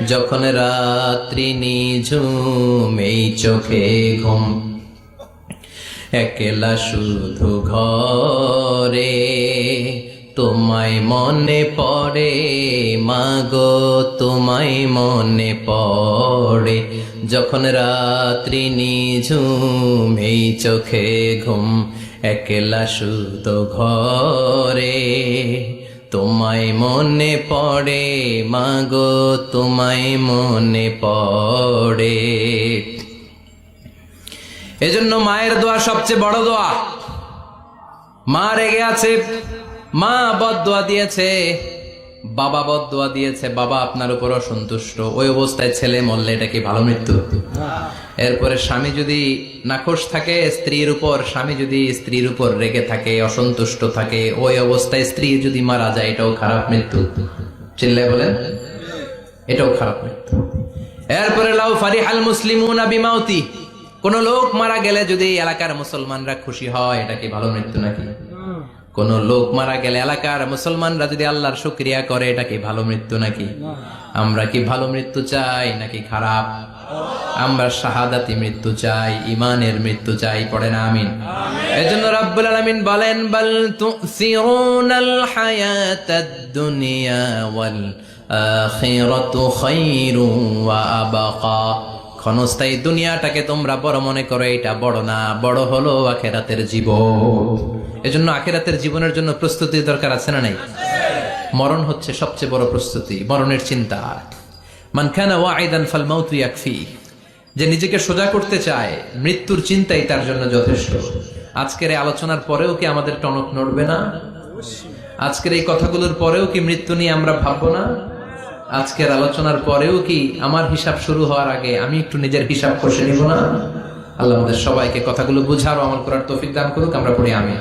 যখন রাত্রি নিঝুম এই চোখে ঘুম, একলা শুধু ঘরে তোমায় মনে পড়ে মাগো, তোমায় মনে পড়ে। যখন রাত্রি নিঝুম এই চোখে ঘুম, একলা শুধু ঘরে তোমায় মনে পড়ে মাগো, তোমায় মনে পড়ে। এজন্য মায়ের দোয়া সবচেয়ে বড় দোয়া। মা রেগে আছে, মা বদদোয়া দিয়েছে, বাবা বদদোয়া দিয়েছে, বাবা আপনার উপর অসন্তুষ্ট, ওই অবস্থায় ছেলে মরলে এটা কি ভালো মৃত্যু? এরপরে স্বামী যদি নাখোশ থাকে স্ত্রীর উপর, স্বামী যদি স্ত্রীর উপর রেগে থাকে, অসন্তুষ্ট থাকে, ওই অবস্থায় স্ত্রী যদি মারা যায়, এটাও খারাপ মৃত্যু। চিল্লায় বলেন, এটাও খারাপ মৃত্যু। এরপরে লাউ ফারিহাল মুসলিমুনা বিমাউতি, কোন লোক মারা গেলে যদি এলাকার মুসলমানরা খুশি হয়, এটা কি ভালো মৃত্যু নাকি? কোন লোক মারা গেলে এলাকার মুসলমানরা যদি আল্লাহর শুকরিয়া করে, এটা কি ভালো মৃত্যু নাকি? আমরা কি ভালো মৃত্যু চাই নাকি খারাপ? আমরা শাহাদাতি মৃত্যু চাই, ইমানের মৃত্যু চাই। পড়েন আমিন। এজন্য রাব্বুল আলামিন বলেন, বাল তুসিরুনাল হায়াতাদ দুনিয়া ওয়াল আখিরাতু খায়রুন ওয়া আবকা। ক্ষণস্থায়ী দুনিয়াটাকে তোমরা বড় মনে করো, এটা বড় না, বড় হলো আখিরাতের জীবন। এজন্য আখিরাতের জীবনের জন্য প্রস্তুতির দরকার আছে না নাই? মরণ হচ্ছে সবচেয়ে বড় প্রস্তুতি, মরণের চিন্তা। মান কানা ওয়াইদান ফাল মাউতু ইয়াকফি, যে নিজেকে সোজা করতে চায়, মৃত্যুর চিন্তাই তার জন্য যথেষ্ট। আজকের এই আলোচনার পরেও কি আমাদের টনক নড়বে না? আজকের এই কথাগুলোর পরেও কি মৃত্যু নিয়ে আমরা ভাববো না? আজকের আলোচনার পরেও কি আমার হিসাব শুরু হওয়ার আগে আমি একটু নিজের হিসাব কষে নিব না? আল্লাহ আমাদের সবাইকে কথাগুলো বুঝার ও আমল করার তৌফিক দান করুক। আমরা পড়ি আমিন।